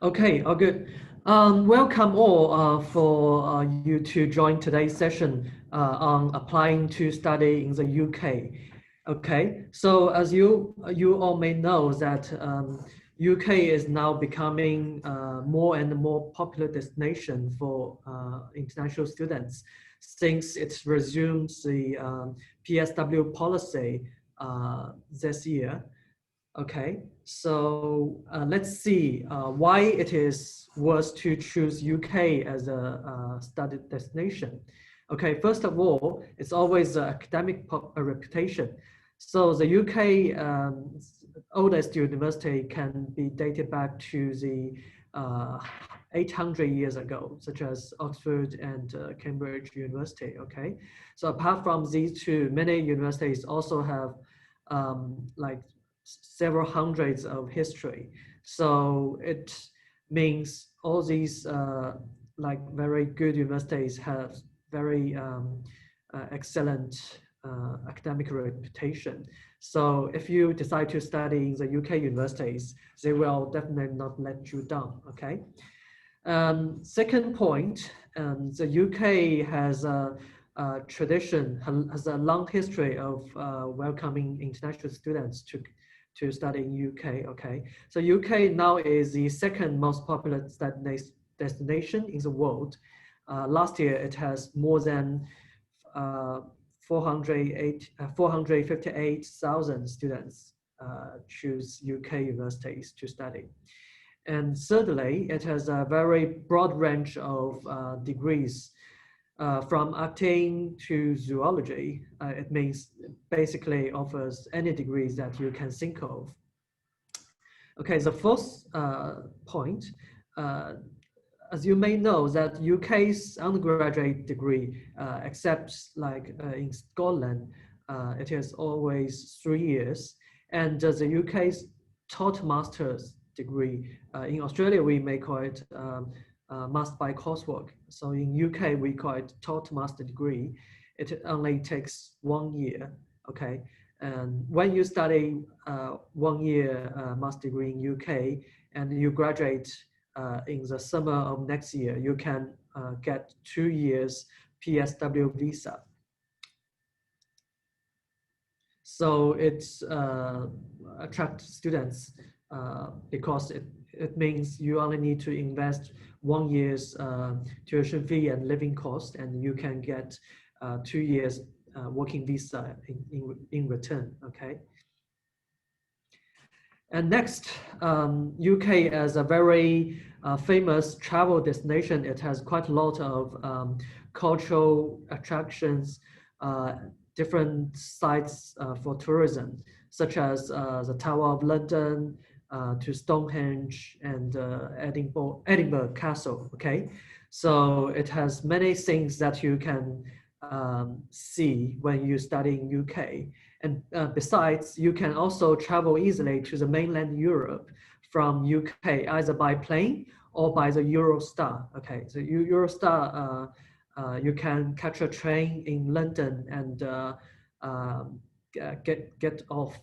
Okay, all good. Welcome all for you to join today's session on applying to study in the UK. Okay, so as you all may know that UK is now becoming more and more popular destination for international students since it resumes the PSW policy this year. Okay, so let's see why it is worth to choose UK as a study destination. Okay, first of all, it's always the academic reputation. So the UK oldest university can be dated back to the 800 years ago, such as Oxford and Cambridge University. Okay, so apart from these two, many universities also have like several hundreds of history. So it means all these like very good universities have very excellent academic reputation. So if you decide to study in the UK universities, they will definitely not let you down, okay? Second point, the UK has a tradition, has a long history of welcoming international students to study in UK, okay? So UK now is the second most popular destination in the world. Last year, it has more than 458,000 students choose UK universities to study. And thirdly, it has a very broad range of degrees from acting to zoology. It means basically offers any degrees that you can think of. Okay, the fourth point, as you may know, that UK's undergraduate degree, except like in Scotland, it is always 3 years, and the UK's taught master's degree. In Australia, we may call it master by coursework. So in UK, we call it taught master degree. It only takes 1 year, okay? And when you study 1 year master degree in UK and you graduate in the summer of next year, you can get 2 years PSW visa. So it's attract students because it means you only need to invest 1 year's tuition fee and living cost, and you can get 2 years working visa in return, okay? And next, UK as a very famous travel destination. It has quite a lot of cultural attractions, different sites for tourism, such as the Tower of London, to Stonehenge and Edinburgh Castle, okay? So it has many things that you can see when you study in UK. And besides, you can also travel easily to the mainland Europe from UK, either by plane or by the Eurostar, okay? So Eurostar, you can catch a train in London and get off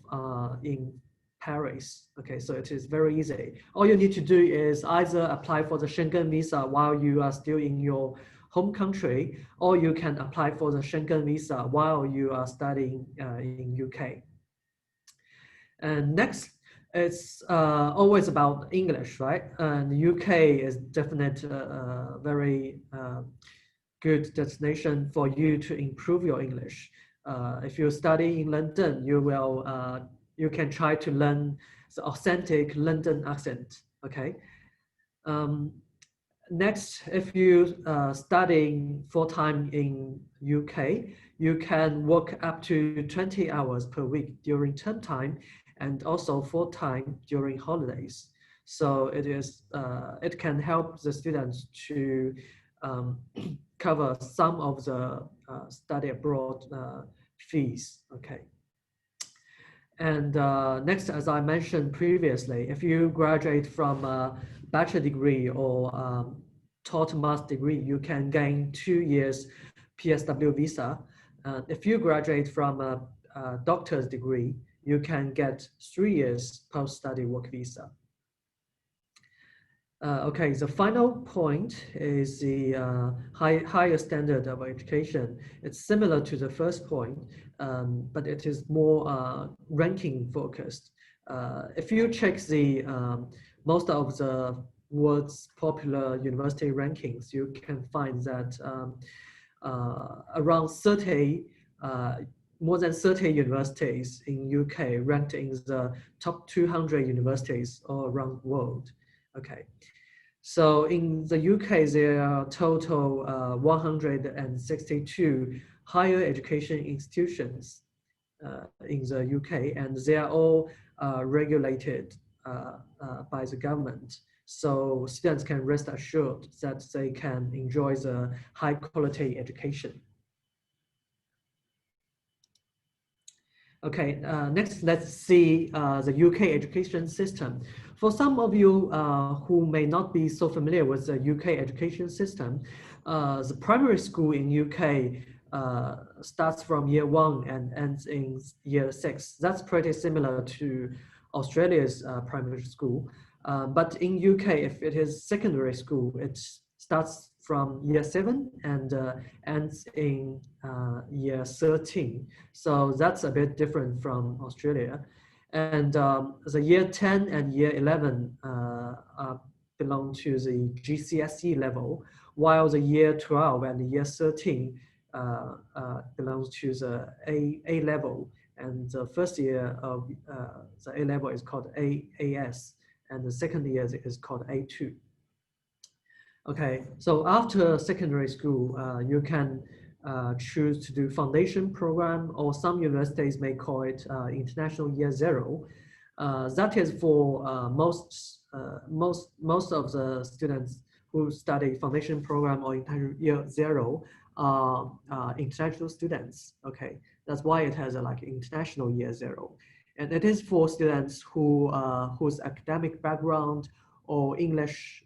in Paris. Okay, so it is very easy. All you need to do is either apply for the Schengen visa while you are still in your home country, or you can apply for the Schengen visa while you are studying in UK. And next, it's always about English, right? And UK is definitely a very good destination for you to improve your English. If you study in London, you can try to learn the authentic London accent, okay? Next, if you studying full-time in UK, you can work up to 20 hours per week during term time and also full-time during holidays. So it can help the students to cover some of the study abroad fees, okay? And next, as I mentioned previously, if you graduate from a bachelor degree or taught master degree, you can gain 2 years PSW visa. If you graduate from a doctor's degree, you can get 3 years post-study work visa. Okay, the final point is the higher standard of education. It's similar to the first point, but it is more ranking focused. If you check the most of the world's popular university rankings, you can find that around 30, more than 30 universities in UK ranked in the top 200 universities all around the world. Okay. So in the UK, there are total 162 higher education institutions in the UK, and they are all regulated by the government. So students can rest assured that they can enjoy the high quality education. Okay, next let's see the UK education system. For some of you who may not be so familiar with the UK education system, the primary school in UK starts from year 1 and ends in year 6. That's pretty similar to Australia's primary school. But in UK, if it is secondary school, it starts from year 7 and ends in year 13. So that's a bit different from Australia. And the year 10 and year 11 belong to the GCSE level, while the year 12 and the year 13 belongs to the A level. And the first year of the A level is called AS, and the second year is called A2. Okay, so after secondary school, you can choose to do foundation program, or some universities may call it international year 0. That is for most of the students who study foundation program or international year 0 are international students. Okay, that's why it has a like international year 0, and it is for students who whose academic background or English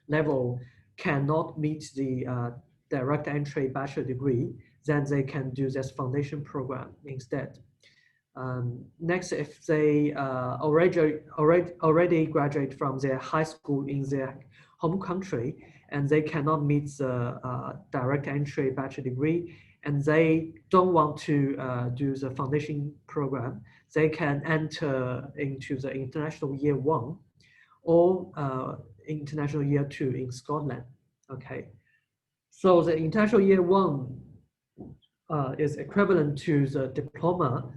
level cannot meet the direct entry bachelor degree, then they can do this foundation program instead. Next, if they already graduate from their high school in their home country and they cannot meet the direct entry bachelor degree, and they don't want to do the foundation program, they can enter into the international year 1 or international year 2 in Scotland. Okay, so the international year 1 is equivalent to the diploma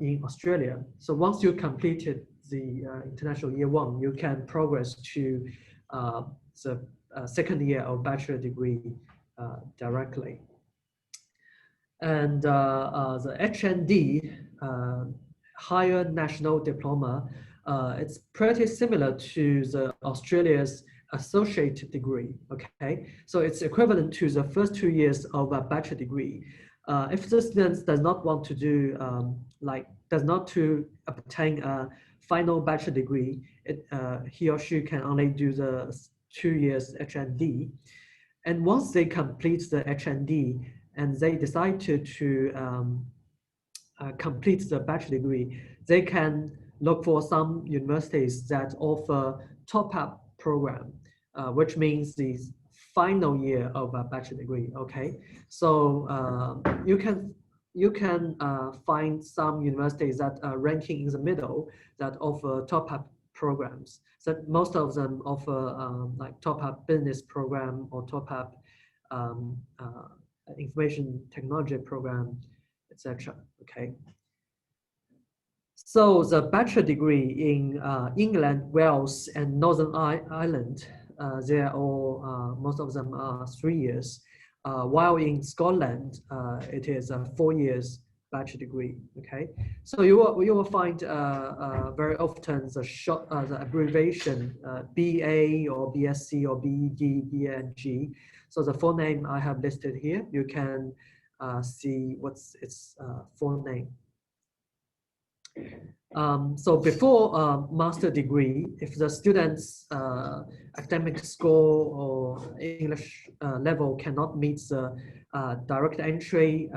in Australia. So once you completed the international year 1, you can progress to the second year of bachelor degree directly. And the HND, higher national diploma, it's pretty similar to the Australia's associate degree. Okay, so it's equivalent to the first 2 years of a bachelor degree. If the student does not want to do does not to obtain a final bachelor degree, he or she can only do the 2 years HND. And once they complete the HND and they decide to complete the bachelor degree, they can look for some universities that offer top-up program, which means the final year of a bachelor degree. Okay, so you can find some universities that are ranking in the middle that offer top-up programs. So most of them offer like top-up business program or top-up information technology program, etc. Okay. So the bachelor degree in England, Wales, and Northern Ireland, they are all, most of them are 3 years, while in Scotland, it is a 4 years bachelor degree. Okay, so you will find very often the short the abbreviation BA or BSc or BEd, BNG. So the full name I have listed here. You can see what's its full name. So before master degree, if the student's academic score or English level cannot meet the direct entry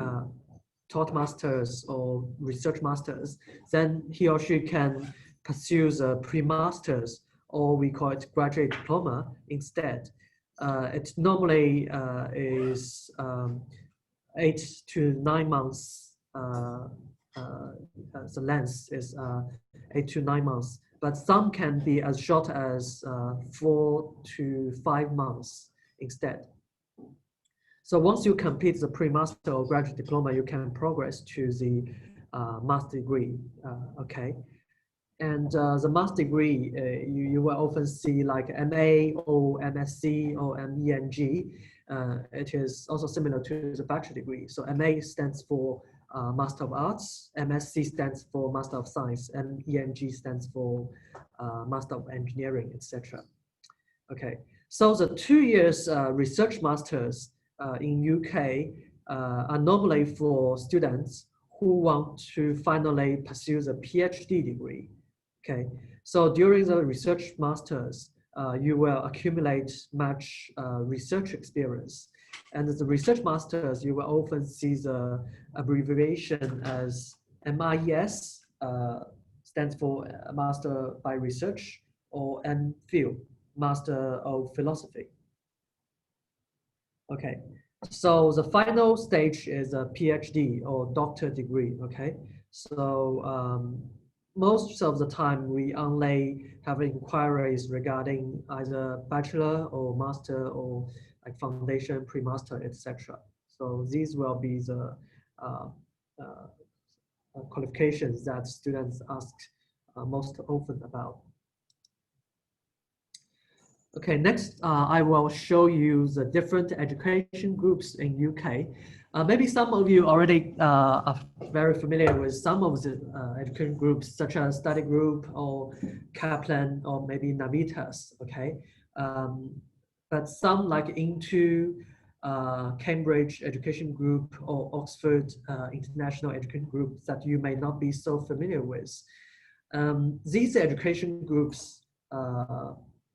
taught masters or research masters, then he or she can pursue the pre-masters or we call it graduate diploma instead. It normally is 8 to 9 months. The length is 8 to 9 months, but some can be as short as 4 to 5 months instead. So once you complete the pre-master or graduate diploma, you can progress to the master degree, okay? And the master degree, you will often see like MA or MSc or MEng. It is also similar to the bachelor degree. So MA stands for Master of Arts, MSc stands for Master of Science, and MEng stands for Master of Engineering, etc. Okay, so the 2 years research masters in UK are normally for students who want to finally pursue the PhD degree. Okay, so during the research masters, you will accumulate much research experience. And the research masters, you will often see the abbreviation as MIS, stands for Master by Research, or MPhil, Master of Philosophy. Okay, so the final stage is a PhD or doctor degree, okay? So most of the time we only have inquiries regarding either bachelor or master or like foundation, pre-master, etc. So these will be the qualifications that students ask most often about. Okay, next I will show you the different education groups in UK. Maybe some of you already are very familiar with some of the education groups, such as study group or Kaplan or maybe Navitas, okay? But some like into Cambridge Education Group or Oxford International Education Group that you may not be so familiar with. These education groups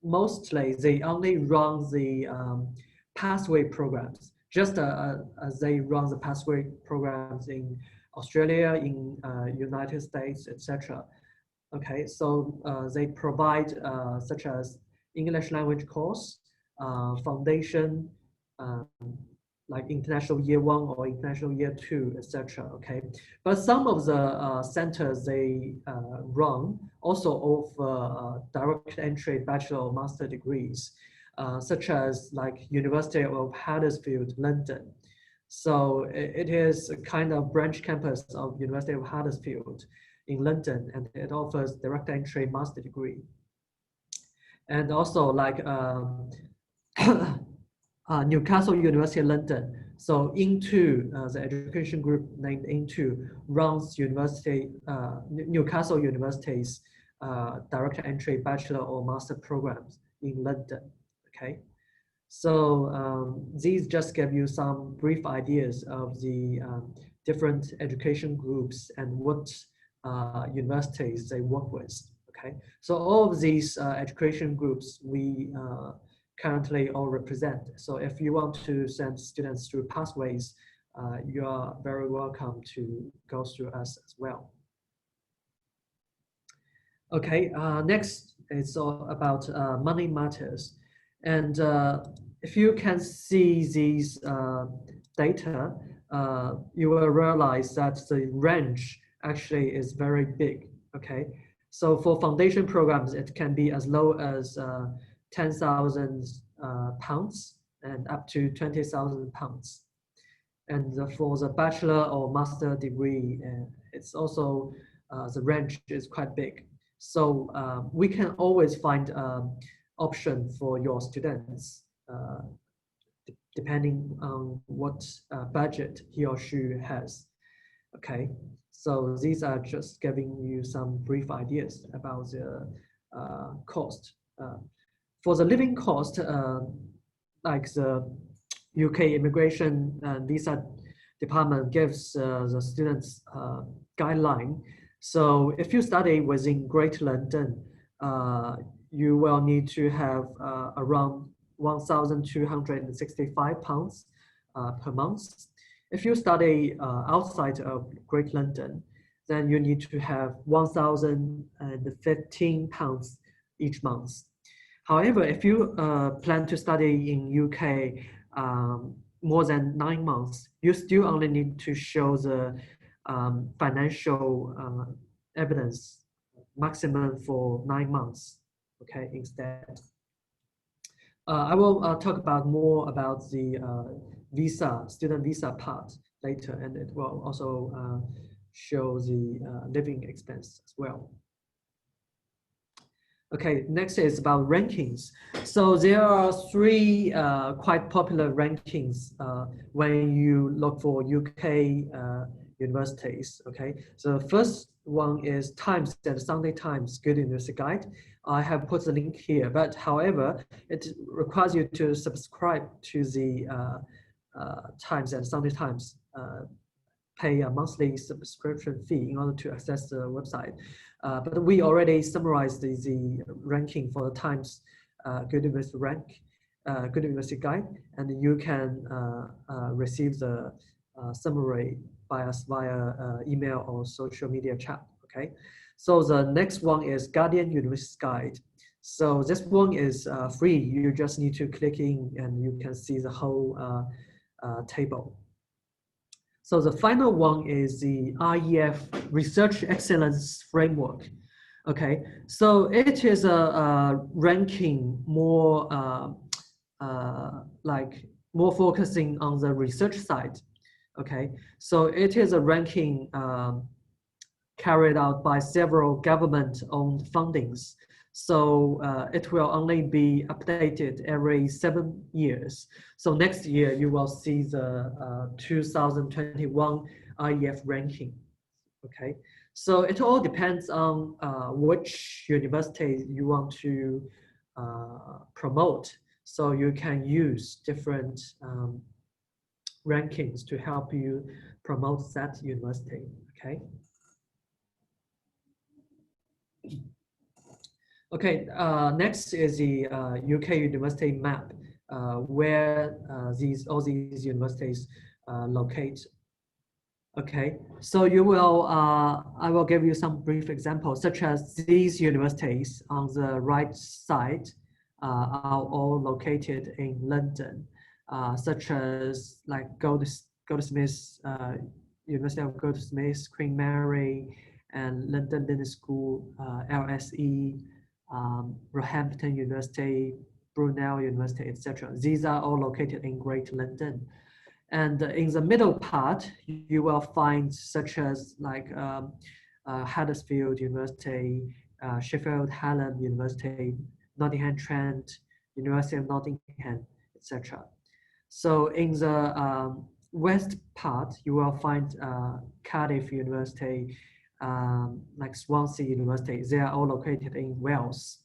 mostly they only run the pathway programs, just as they run the pathway programs in Australia, in United States, etc. Okay, so they provide such as English language course, foundation, like international year 1 or international year 2, etc. Okay, but some of the centers they run also offer direct entry bachelor or master degrees, such as like University of Huddersfield, London. So it is a kind of branch campus of University of Huddersfield in London, and it offers direct entry master degree. And also like Newcastle University London. So Into, the education group named Into, runs Newcastle University's direct entry bachelor or master programs in London. Okay, so these just give you some brief ideas of the different education groups and what universities they work with. Okay, so all of these education groups we currently all represent. So if you want to send students through pathways, you are very welcome to go through us as well. Okay, next is all about money matters. And if you can see these data, you will realize that the range actually is very big, okay? So for foundation programs, it can be as low as 10,000 pounds and up to 20,000 pounds. And for the bachelor or master degree, it's also, the range is quite big. So we can always find option for your students, depending on what budget he or she has. Okay, so these are just giving you some brief ideas about the cost. For the living cost, like the UK Immigration and Visa Department gives the students guideline. So if you study within Greater London, you will need to have around £1,265 per month. If you study outside of Greater London, then you need to have £1,015 each month. However, if you plan to study in UK more than 9 months, you still only need to show the financial evidence maximum for 9 months, okay, instead. I will talk about more about the student visa part later, and it will also show the living expense as well. Okay, next is about rankings. So there are three quite popular rankings when you look for UK universities. Okay, so the first one is Times and Sunday Times Good University Guide. I have put the link here, but however, it requires you to subscribe to the Times and Sunday Times, pay a monthly subscription fee in order to access the website. But we already summarized the ranking for the Times Good University Good University Guide, and you can receive the summary by us via email or social media chat. Okay, so the next one is Guardian University Guide. So this one is free. You just need to click in and you can see the whole table. So the final one is the REF Research Excellence Framework. Okay, so it is a ranking more more focusing on the research side. Okay, so it is a ranking carried out by several government-owned fundings. So it will only be updated every 7 years. So next year you will see the 2021 REF ranking. Okay, so it all depends on which university you want to promote. So you can use different rankings to help you promote that university. Okay. Okay, next is the UK university map, where all these universities locate. Okay, so you will, I will give you some brief examples, such as these universities on the right side are all located in London, such as like Goldsmiths, University of Goldsmiths, Queen Mary, and London Business School, LSE, Roehampton University, Brunel University, etc. These are all located in Greater London. And in the middle part, you will find such as like Huddersfield University, Sheffield Hallam University, Nottingham Trent, University of Nottingham, etc. So in the west part, you will find Cardiff University, like Swansea University. They are all located in Wales.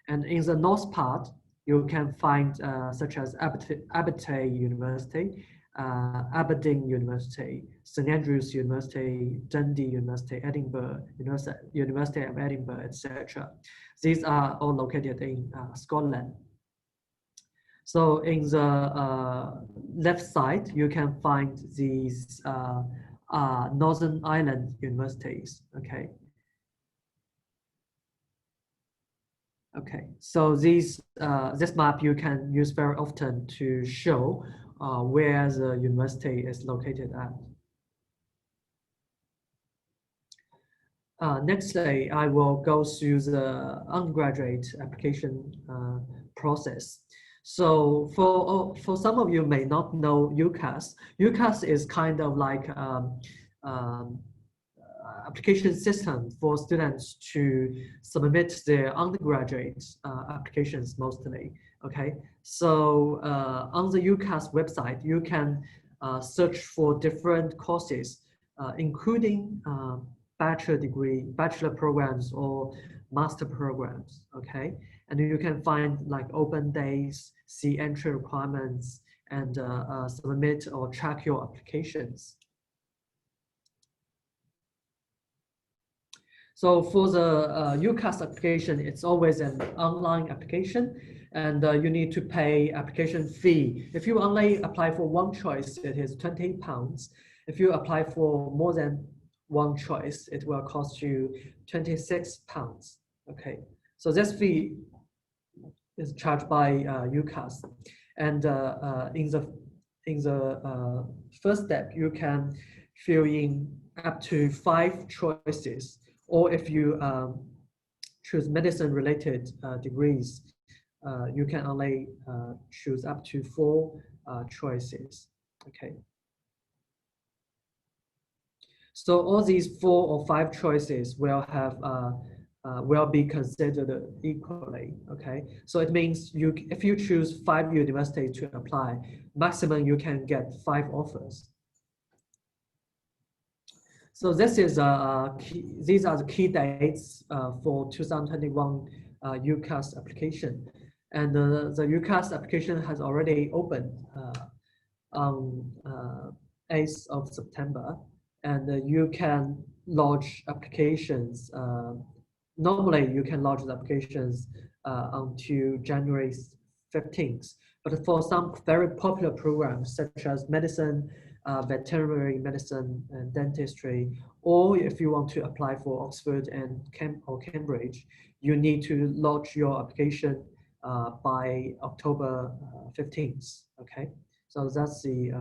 And in the north part, you can find such as Abertay University, Aberdeen University, St Andrews University, Dundee University, Edinburgh, University of Edinburgh, etc. These are all located in Scotland. So in the left side, you can find these Northern Ireland universities. Okay. Okay. So these this map you can use very often to show where the university is located at. Nextly, I will go through the undergraduate application process. So for some of you may not know UCAS. UCAS is kind of like application system for students to submit their undergraduate applications mostly. Okay, so on the UCAS website, you can search for different courses, including bachelor programs or master programs. Okay, and you can find like open days, see entry requirements, and submit or track your applications. So for the UCAS application, it's always an online application, and you need to pay application fee. If you only apply for one choice, it is £20. If you apply for more than one choice, it will cost you £26. Okay, So this fee is charged by UCAS, and in the first step, you can fill in up to 5 choices, or if you choose medicine-related degrees, you can only choose up to 4 choices. Okay. So all these 4 or 5 choices will have will be considered equally. Okay. So it means if you choose 5 universities to apply, maximum you can get 5 offers. So this is these are the key dates for 2021 UCAS application, and the UCAS application has already opened on 8th of September, and you can lodge applications. Normally, you can lodge the applications until January 15th, but for some very popular programs such as medicine, veterinary medicine, and dentistry, or if you want to apply for Oxford and Cambridge, you need to lodge your application by October 15th. Okay, so that's the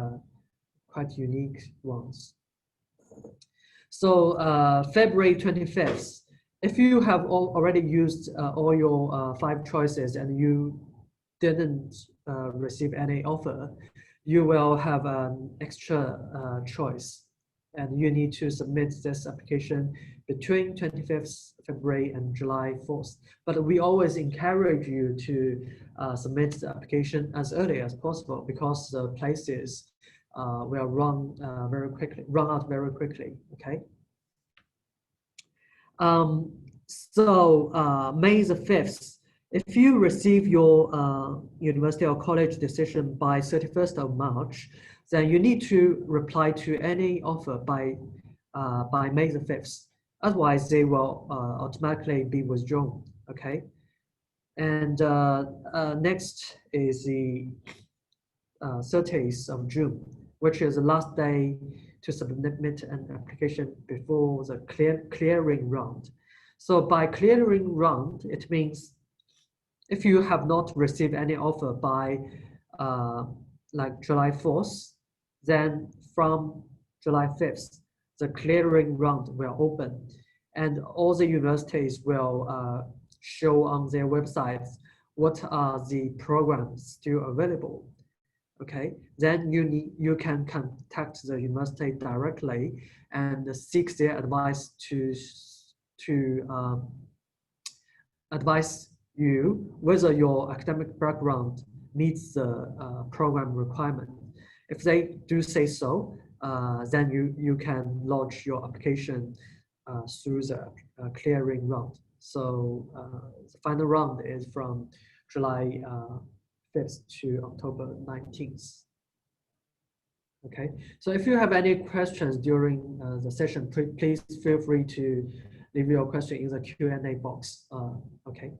quite unique ones. So February 25th, if you have already used all your 5 choices and you didn't receive any offer, you will have an extra choice, and you need to submit this application between 25th February and July 4th. But we always encourage you to submit the application as early as possible, because the places will run out very quickly. Okay. So May the 5th, if you receive your university or college decision by 31st of March, then you need to reply to any offer by May the 5th. Otherwise, they will automatically be withdrawn. Okay. And next is the 30th of June, which is the last day to submit an application before the clearing round. So by clearing round, it means if you have not received any offer by like July 4th, then from July 5th, the clearing round will open, and all the universities will show on their websites what are the programs still available. Okay, then you can contact the university directly and seek their advice to advise you whether your academic background meets the program requirement. If they do say so, then you can lodge your application through the clearing round. So the final round is from July 5th to October 19th. Okay, so if you have any questions during the session, please feel free to leave your question in the Q&A box. Okay.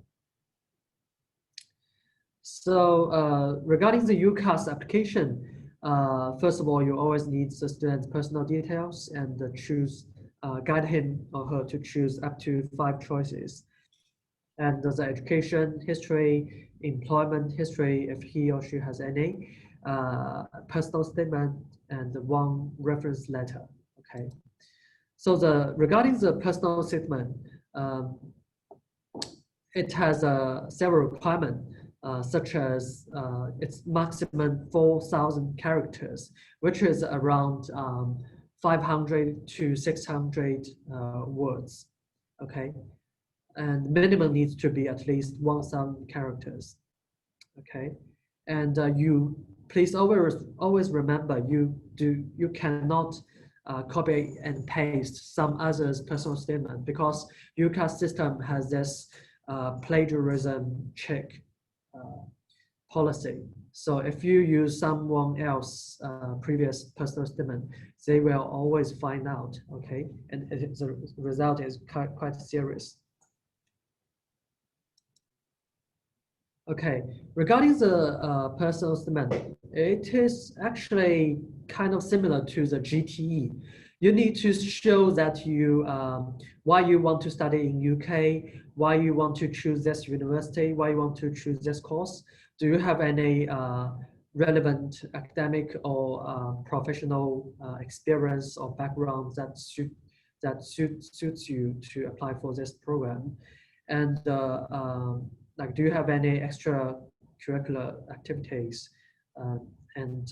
So regarding the UCAS application, first of all, you always need the student's personal details and guide him or her to choose up to 5 choices. And the education history, employment history, if he or she has any, personal statement, and 1 reference letter. Okay. So regarding the personal statement, it has several requirements, such as its maximum 4,000 characters, which is around 500 to 600 words. Okay. And minimum needs to be at least 1,000 characters. Okay, and you please always remember you cannot copy and paste some others' personal statement, because UCAS system has this plagiarism check policy. So if you use someone else previous personal statement, they will always find out. Okay, and the result is quite serious. Okay, regarding the personal statement, it is actually kind of similar to the GTE. You need to show that why you want to study in UK, why you want to choose this university, why you want to choose this course. Do you have any relevant academic or professional experience or background that suits you to apply for this program? And like, do you have any extracurricular activities? And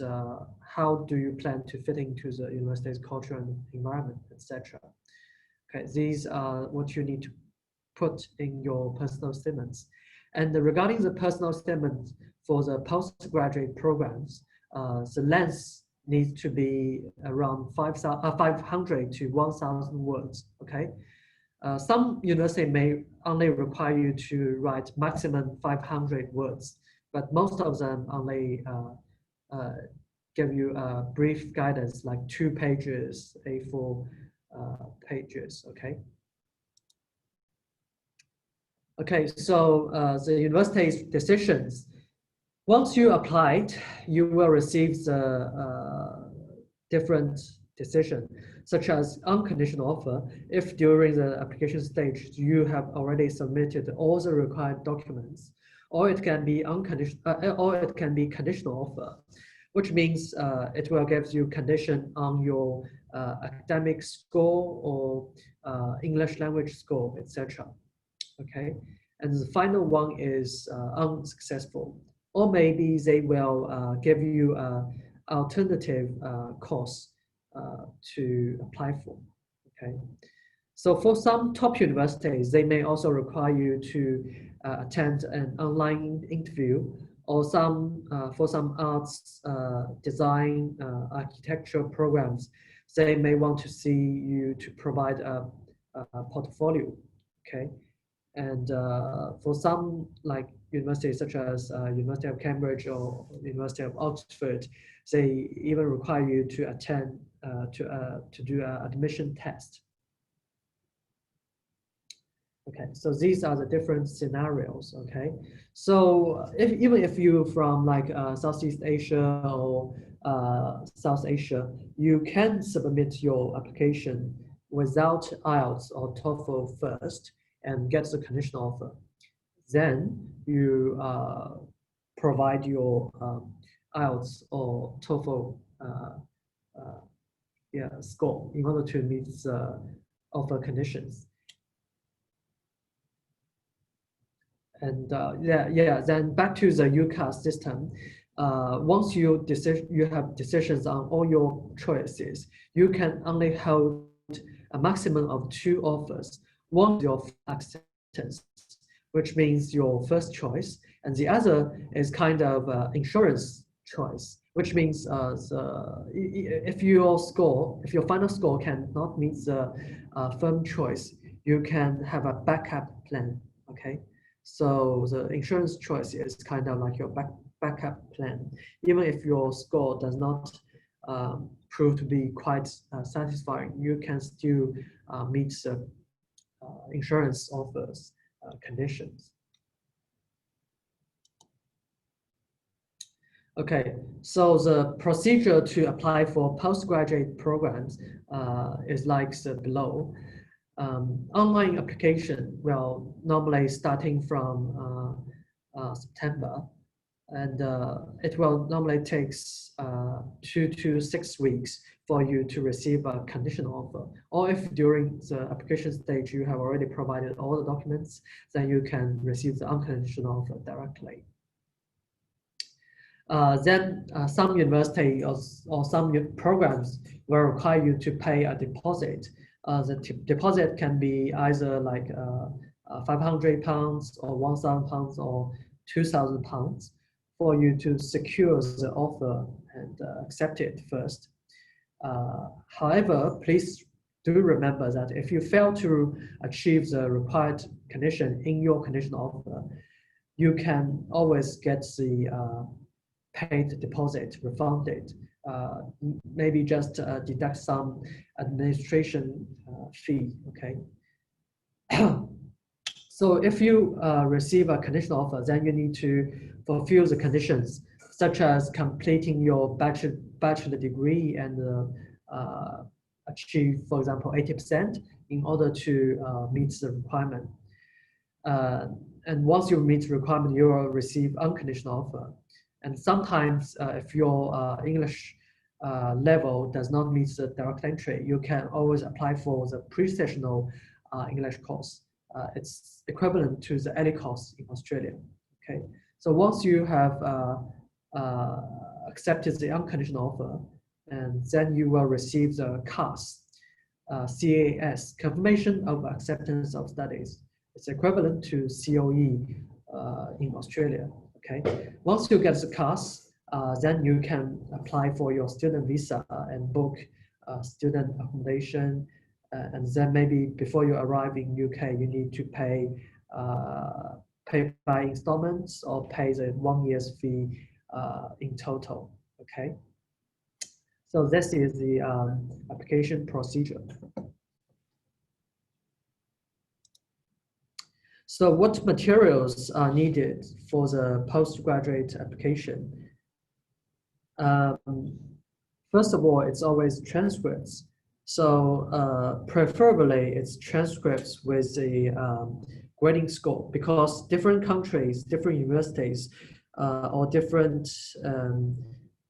how do you plan to fit into the university's culture and environment, etc.? Okay, these are what you need to put in your personal statements. And regarding the personal statement for the postgraduate programs, the length needs to be around 500 to 1,000 words, okay? Some university may only require you to write maximum 500 words, but most of them only give you a brief guidance, like 2 pages, A4 pages, okay? Okay, so the university's decisions. Once you applied, you will receive the different decision, such as unconditional offer. If during the application stage you have already submitted all the required documents, or it can be unconditional, or it can be conditional offer, which means it will give you condition on your academic score or English language score, etc. Okay, and the final one is unsuccessful, or maybe they will give you an alternative course to apply for. Okay, so for some top universities, they may also require you to attend an online interview, or for some arts, design, architecture programs, they may want to see you to provide a portfolio. Okay. And for some, like universities such as University of Cambridge or University of Oxford, they even require you to attend to do an admission test. Okay, so these are the different scenarios. Okay, so even if you're from like Southeast Asia or South Asia, you can submit your application without IELTS or TOEFL first and get the conditional offer. Then you provide your IELTS or TOEFL score in order to meet the offer conditions. And then back to the UCAS system. Once you have decisions on all your choices, you can only hold a maximum of 2 offers. One is your acceptance, which means your first choice, and the other is kind of insurance choice, which means if your final score cannot meet the firm choice, you can have a backup plan. Okay, so the insurance choice is kind of like your backup plan. Even if your score does not prove to be quite satisfying, you can still meet the insurance offers conditions. Okay, so the procedure to apply for postgraduate programs is like below. Online application will normally starting from September, and it will normally takes 2 to 6 weeks for you to receive a conditional offer. Or if during the application stage you have already provided all the documents, then you can receive the unconditional offer directly. Then some university or some programs will require you to pay a deposit. The deposit can be either like £500 or £1,000 or £2,000 for you to secure the offer and accept it first. However, please do remember that if you fail to achieve the required condition in your conditional offer, you can always get the paid deposit refunded. Maybe just deduct some administration fee, okay? So if you receive a conditional offer, then you need to fulfill the conditions, such as completing your bachelor degree and achieve, for example, 80% in order to meet the requirement. And once you meet the requirement, you will receive unconditional offer. And sometimes if your English level does not meet the direct entry, you can always apply for the pre-sessional English course. It's equivalent to the early course in Australia. Okay, so once you have accepted the unconditional offer, and then you will receive the CAS, CAS, Confirmation of Acceptance of Studies. It's equivalent to COE in Australia. Okay, once you get the CAS, then you can apply for your student visa and book student accommodation. And then maybe before you arrive in UK, you need to pay by installments or pay the 1 year's fee in total. Okay. So this is the application procedure. So what materials are needed for the postgraduate application? First of all, it's always transcripts. So preferably it's transcripts with the grading score, because different countries, different universities, or different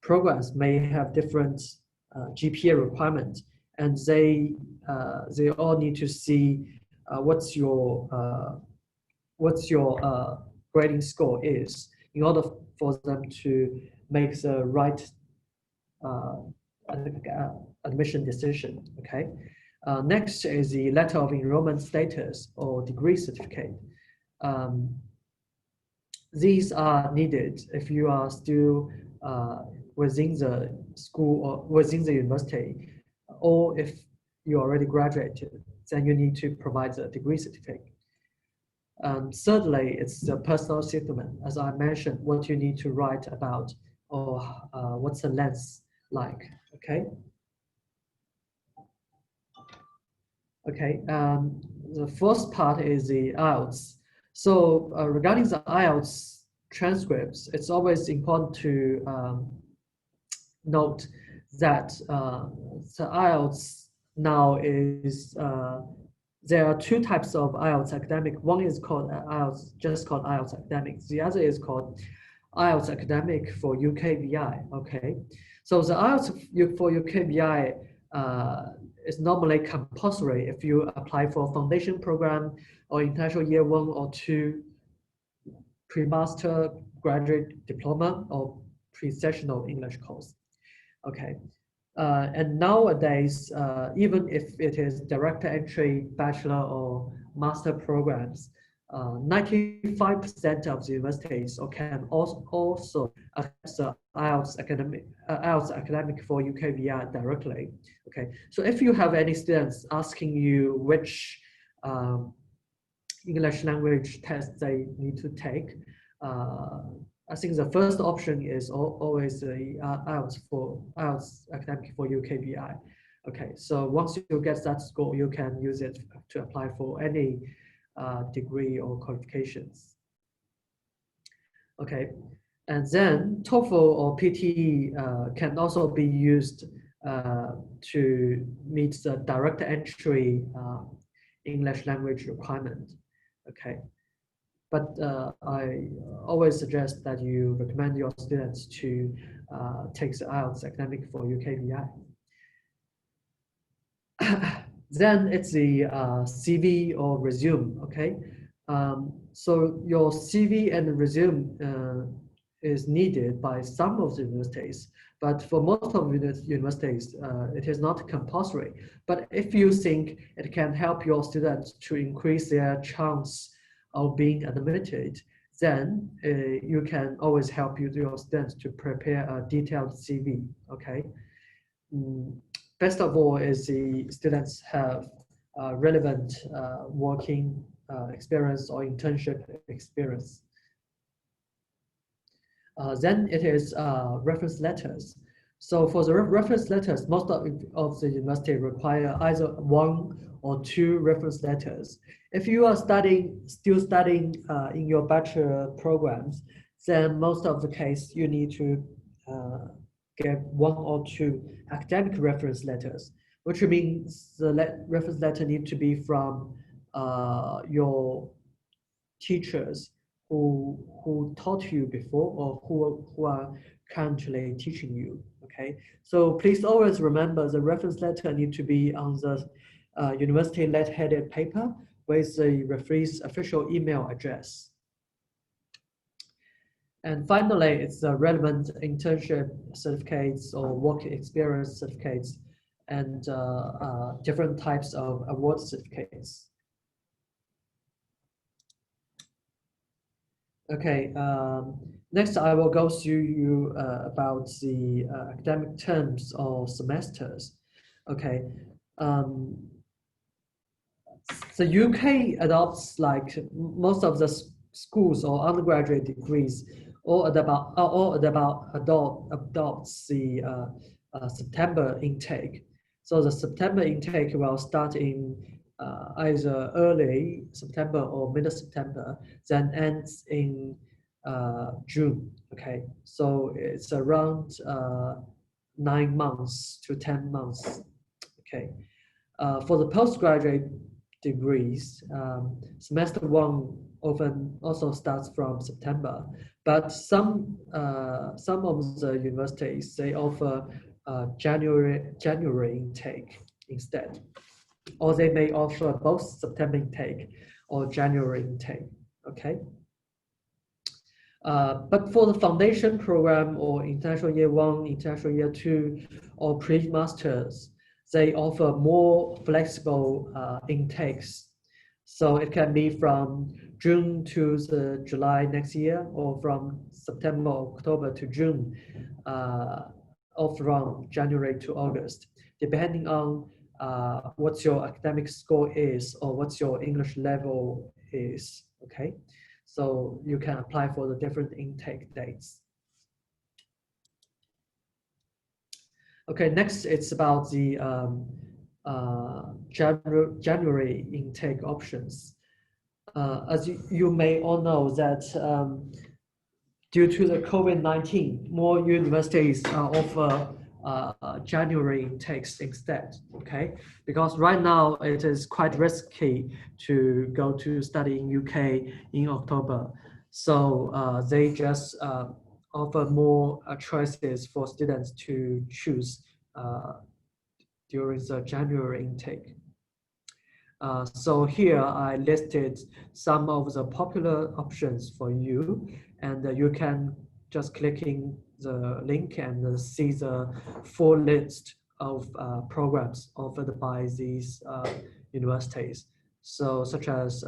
programs may have different GPA requirements, and they all need to see what's your grading score is in order for them to make the right admission decision. Okay. Next is the letter of enrollment status or degree certificate. These are needed if you are still within the school or within the university, or if you already graduated, then you need to provide the degree certificate. Thirdly, it's the personal statement, as I mentioned, what you need to write about, or what's the length like. Okay. Okay. The first part is the IELTS. So regarding the IELTS transcripts, it's always important to note that the IELTS now is there are two types of IELTS academic. One is called IELTS, just called IELTS academic. The other is called IELTS academic for UKVI. Okay, so the IELTS for UKVI is normally compulsory if you apply for a foundation program or international year 1 or 2, pre-master, graduate diploma, or pre-sessional English course. Okay. And nowadays, even if it is direct entry bachelor or master programs, 95% of the universities can also accept the IELTS academic for UKVI directly. Okay, so if you have any students asking you which English language test they need to take, I think the first option is always the IELTS academic for UKVI. Okay, so once you get that score, you can use it to apply for any degree or qualifications. Okay, and then TOEFL or PTE can also be used to meet the direct entry English language requirement. Okay. But I always suggest that you recommend your students to take the IELTS academic for UKVI. Then it's the CV or resume, okay? So your CV and resume is needed by some of the universities, but for most of the universities, it is not compulsory. But if you think it can help your students to increase their chance of being admitted, then you can always help your students to prepare a detailed CV, okay? Best of all is the students have relevant working experience or internship experience. Then it is reference letters. So for the reference letters, most of the university require either 1 or 2 reference letters. If you are still studying in your bachelor programs, then most of the case you need to get 1 or 2 academic reference letters, which means the reference letter need to be from your teachers who taught you before or who are currently teaching you. Okay, so please always remember the reference letter need to be on the university lead-headed paper with the referee's official email address. And finally, it's the relevant internship certificates or work experience certificates and different types of award certificates. Okay, next I will go through you about the academic terms or semesters. Okay, the UK adopts like most of the schools or undergraduate degrees adopts the September intake. So the September intake will start in either early September or mid September, then ends in June. Okay, so it's around 9 months to 10 months. Okay, for the postgraduate degrees, semester one often also starts from September, but some of the universities, they offer January intake instead, or they may offer both September intake or January intake. Okay. But for the foundation program or international year one, international year two, or pre-masters, they offer more flexible intakes. So it can be from June to the July next year, or from September, October to June, or from January to August, depending on what your academic score is or what your English level is. Okay, so you can apply for the different intake dates. Okay, next it's about the January intake options. As you may all know that due to the COVID-19, more universities offer January intakes instead, okay? Because right now it is quite risky to go to study in UK in October. So they just offer more choices for students to choose during the January intake. So here I listed some of the popular options for you, and you can just clicking the link and see the full list of programs offered by these universities. So such as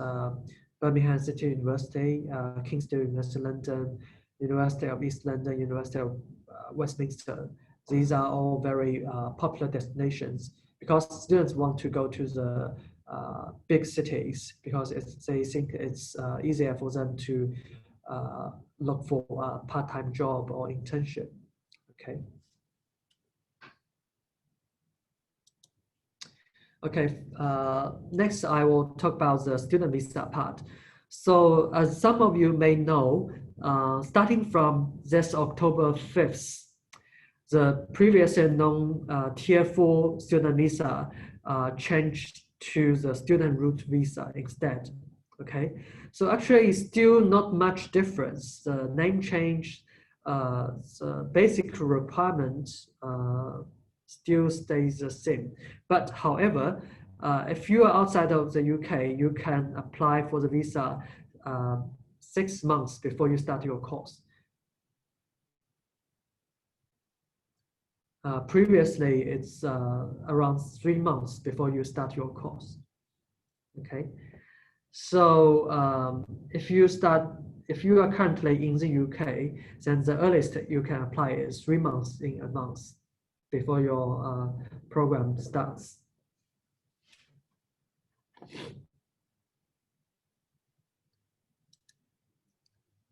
Birmingham City University, Kingston University London, University of East London, University of Westminster. These are all very popular destinations because students want to go to the big cities because they think it's easier for them to look for a part-time job or internship. Okay. Okay. Next, I will talk about the student visa part. So, as some of you may know, starting from this October 5th, the previously known Tier 4 student visa changed to the student route visa instead. Okay, so actually it's still not much difference. The name change, the basic requirements still stays the same. But however, if you are outside of the UK, you can apply for the visa 6 months before you start your course. Previously, it's around 3 months before you start your course. Okay, so if you are currently in the UK, then the earliest you can apply is 3 months in advance before your program starts.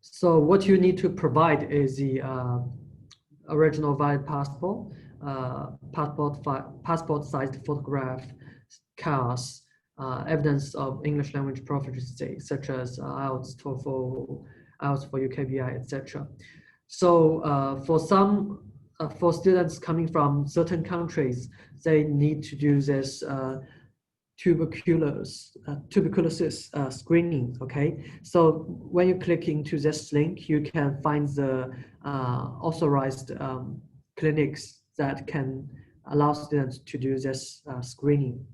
So what you need to provide is the original valid passport, passport-sized photograph, cards, evidence of English language proficiency, such as IELTS, TOEFL, IELTS for UKVI, etc. So for students coming from certain countries, they need to do this tuberculosis screening. Okay, so when you click into this link, you can find the authorized clinics that can allow students to do this screening.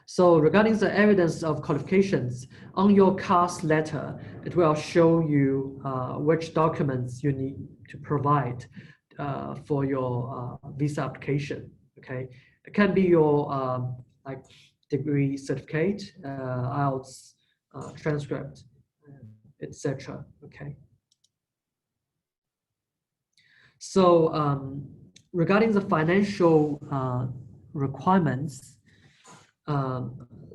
So regarding the evidence of qualifications, on your UCAS letter, it will show you which documents you need to provide for your visa application. Okay, it can be your like degree certificate, IELTS transcript, etc. Okay. So regarding the financial requirements,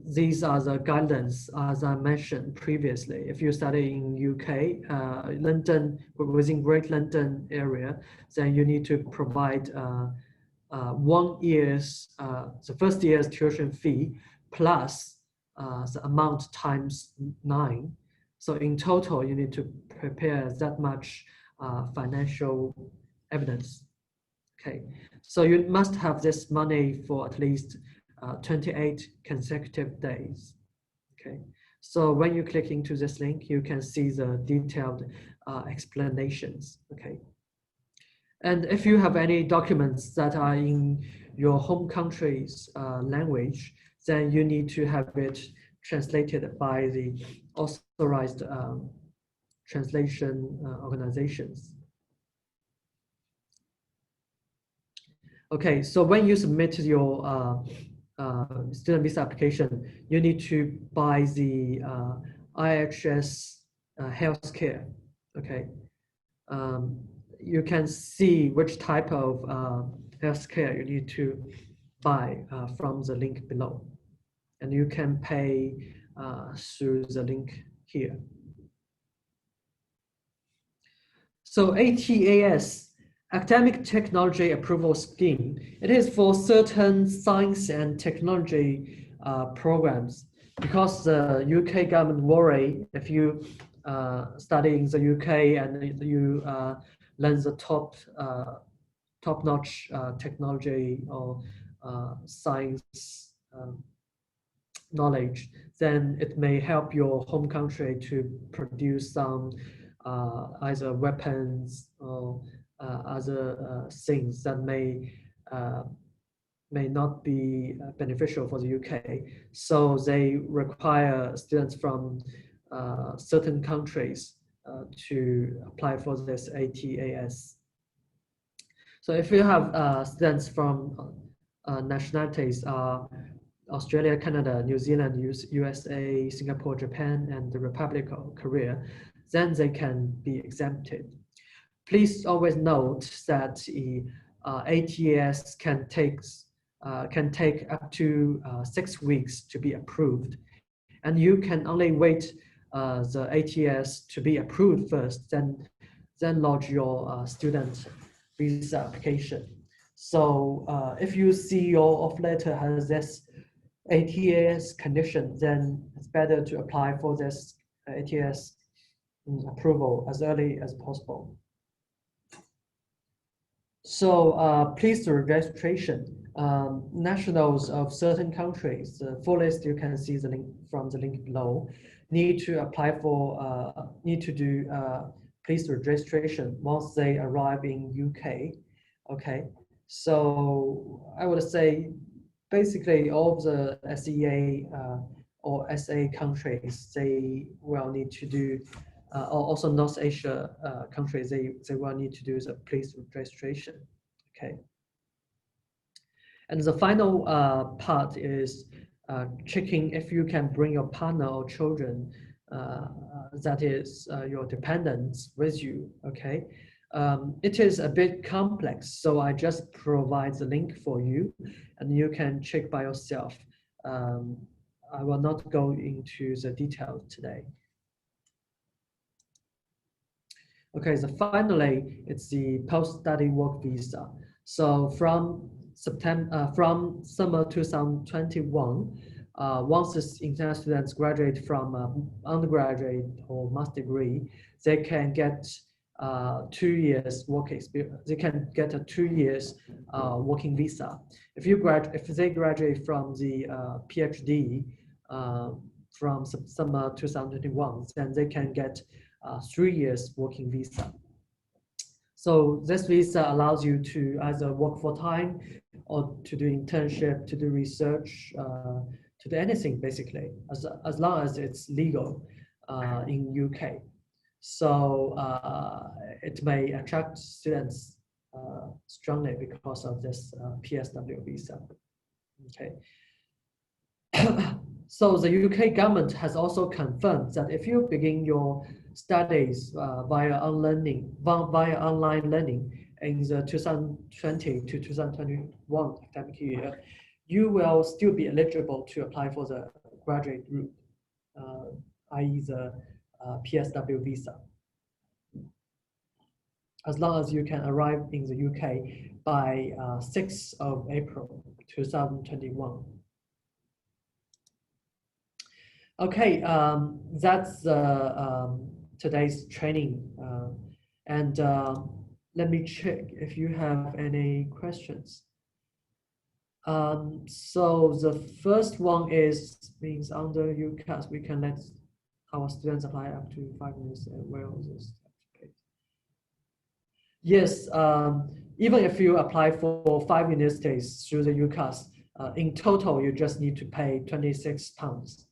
these are the guidelines as I mentioned previously. If you study in UK, London, within Great London area, then you need to provide 1 year's, the first year's tuition fee plus the amount times 9. So in total, you need to prepare that much financial evidence. Okay, so you must have this money for at least 28 consecutive days. Okay, so when you click into this link, you can see the detailed explanations. Okay, and if you have any documents that are in your home country's language, then you need to have it translated by the authorized translation organizations. Okay, so when you submit your student visa application, you need to buy the IHS healthcare. Okay, you can see which type of healthcare you need to buy from the link below, and you can pay through the link here. So ATAS, Academic Technology Approval Scheme, it is for certain science and technology programs, because the UK government worry if you study in the UK and you learn the top-notch technology or science knowledge, then it may help your home country to produce some either weapons or other things that may not be beneficial for the UK. So they require students from certain countries to apply for this ATAS. So if you have students from nationalities Australia, Canada, New Zealand, USA, Singapore, Japan, and the Republic of Korea, then they can be exempted. Please always note that the ATAS can take up to 6 weeks to be approved, and you can only wait the ATAS to be approved first, then lodge your student visa application. So if you see your offer letter has this ATAS condition, then it's better to apply for this ATAS approval as early as possible. So please the registration. Nationals of certain countries, the full list you can see the link from the link below, need to apply for, need to do police registration once they arrive in UK. Okay, so I would say basically all of the SEA or SA countries, they will need to do, also North Asia countries, they will need to do the police registration. Okay. And the final part is checking if you can bring your partner or children, that is your dependents, with you. Okay. It is a bit complex, so I just provide the link for you and you can check by yourself. I will not go into the details today. Okay, so finally, it's the post-study work visa. So from summer 2021, once the international students graduate from undergraduate or master degree, they can get 2 years work experience. They can get a 2 years working visa. If they graduate from the PhD from summer 2021, then they can get 3 years working visa. So this visa allows you to either work full time or to do internship, to do research, to do anything basically, as long as it's legal in UK. So it may attract students strongly because of this PSW visa. Okay. So the UK government has also confirmed that if you begin your studies via online learning in the 2020 to 2021 academic year, you will still be eligible to apply for the graduate route, i.e. the PSW visa, as long as you can arrive in the UK by 6th of April 2021. Okay, that's today's training. And let me check if you have any questions. So the first one means under UCAS, we can let our students apply up to 5 minutes and where is this? Yes, even if you apply for 5 universities through the UCAS, in total, you just need to pay £26.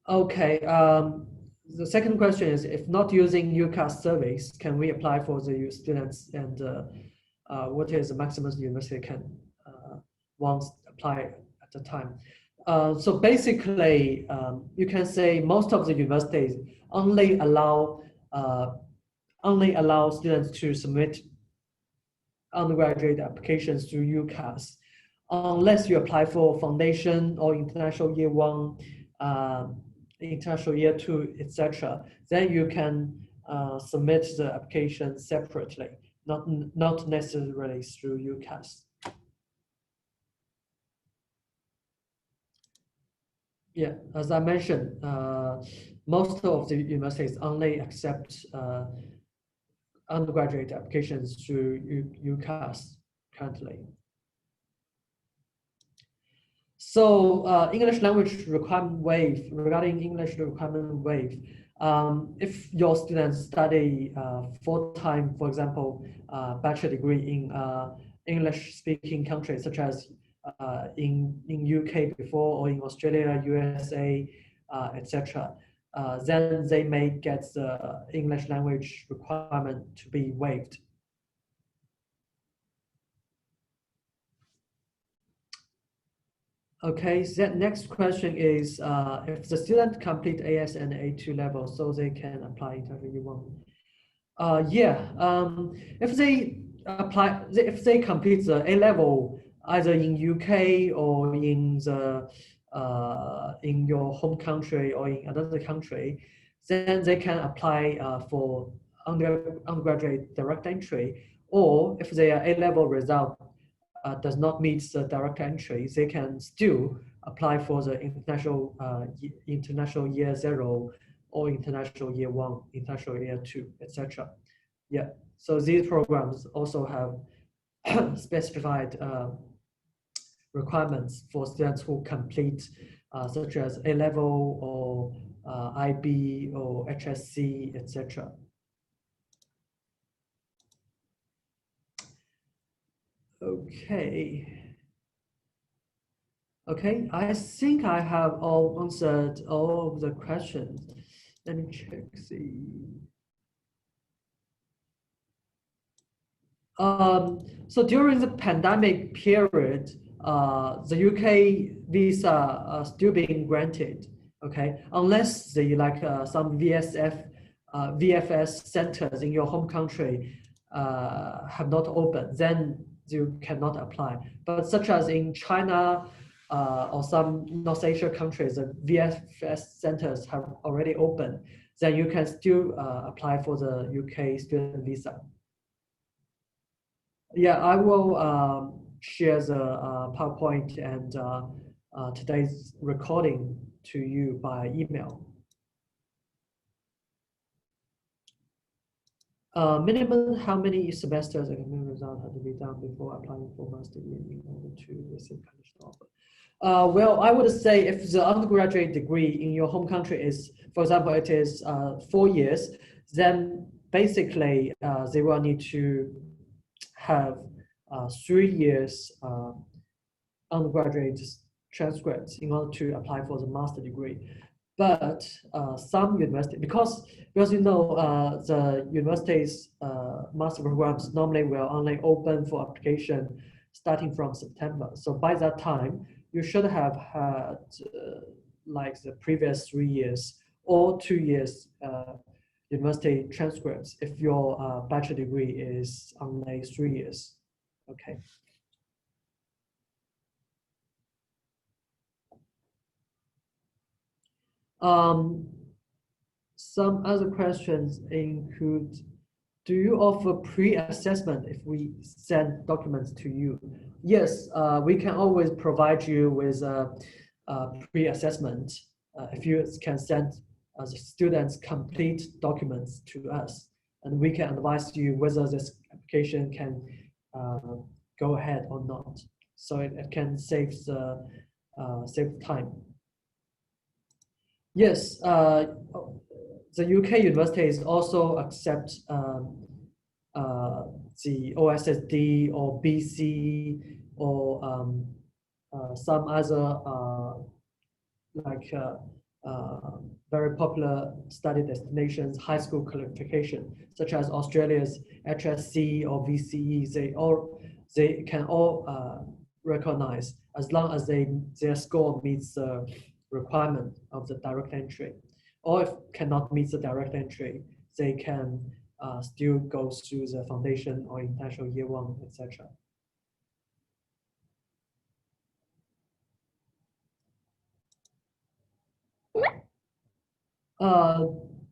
Okay, the second question is, if not using UCAS surveys, can we apply for the students, and what is the maximum university can once apply at a time? So basically, you can say most of the universities only allow students to submit undergraduate applications through UCAS, unless you apply for foundation or international year 1, international year 2, etc. Then you can submit the application separately, not necessarily through UCAS. Yeah, as I mentioned, most of the universities only accept undergraduate applications through UCAS currently. So English language requirement waive, regarding English requirement waive, if your students study full-time, for example, bachelor degree in English-speaking countries such as in UK before, or in Australia, USA, etc., then they may get the English language requirement to be waived. Okay, so next question is, if the student complete AS and A2 level, so they can apply into year 1. If they apply, if they complete the A level either in UK or in the in your home country or in another country, then they can apply for undergraduate direct entry. Or if their A level result does not meet the direct entry, they can still apply for the international year 0 or international year 1, international year 2, etc. Yeah, so these programs also have specified requirements for students who complete such as A level or IB or HSC, etc. Okay, I think I have all answered all of the questions. Let me check, see. So during the pandemic period, the UK visa are still being granted, okay? Unless the some VFS centers in your home country have not opened, then you cannot apply. But such as in China or some North Asia countries, the VFS centers have already opened, then you can still apply for the UK student visa. Yeah, I will share the PowerPoint and today's recording to you by email. Minimum how many semesters academic result had to be done before applying for master degree in order to receive conditional offer? Well, I would say if the undergraduate degree in your home country is, for example, it is 4 years, then basically they will need to have 3 years undergraduate transcripts in order to apply for the master degree. But some universities, because you know the universities master programs normally will only open for application starting from September. So by that time, you should have had like the previous 3 years or 2 years university transcripts if your bachelor degree is only 3 years. Okay. Some other questions include, do you offer pre-assessment if we send documents to you? Yes, we can always provide you with a pre-assessment if you can send the students complete documents to us, and we can advise you whether this application can go ahead or not. So it can save time. Yes, the UK universities also accept the OSSD or BC or some other like very popular study destinations, high school qualification, such as Australia's HSC or VCE. They can all recognize as long as their score meets the requirement of the direct entry, or if cannot meet the direct entry, they can still go through the foundation or international year one, etc.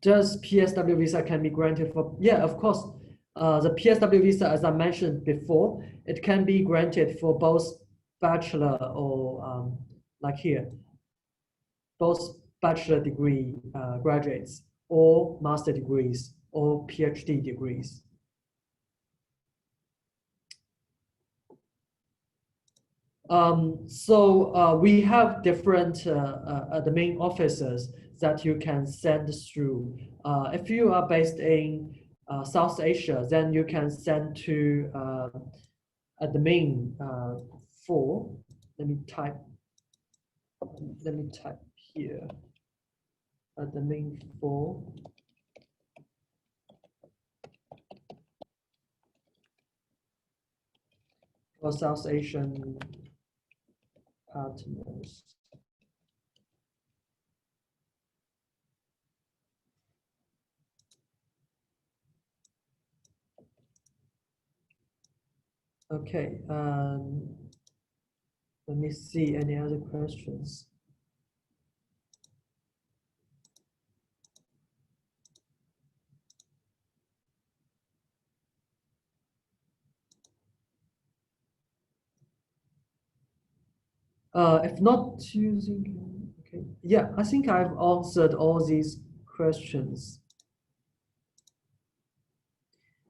Does PSW visa can be granted for? Yeah, of course. The PSW visa, as I mentioned before, it can be granted for both bachelor or like here, both bachelor degree graduates or master degrees or PhD degrees. We have different admin offices that you can send through. If you are based in South Asia, then you can send to admin for, let me type here, admin for South Asian partners. Okay, let me see any other questions. If not using, okay, yeah, I think I've answered all these questions.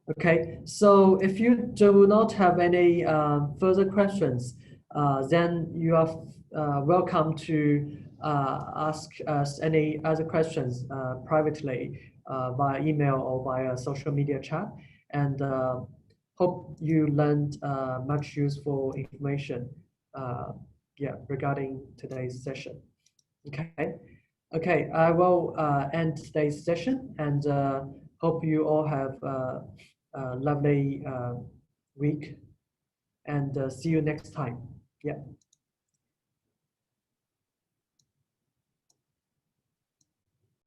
Okay, so if you do not have any further questions, then you are welcome to ask us any other questions privately via email or via social media chat. And hope you learned much useful information regarding today's session. Okay, I will end today's session and hope you all have a lovely week and see you next time. Yeah.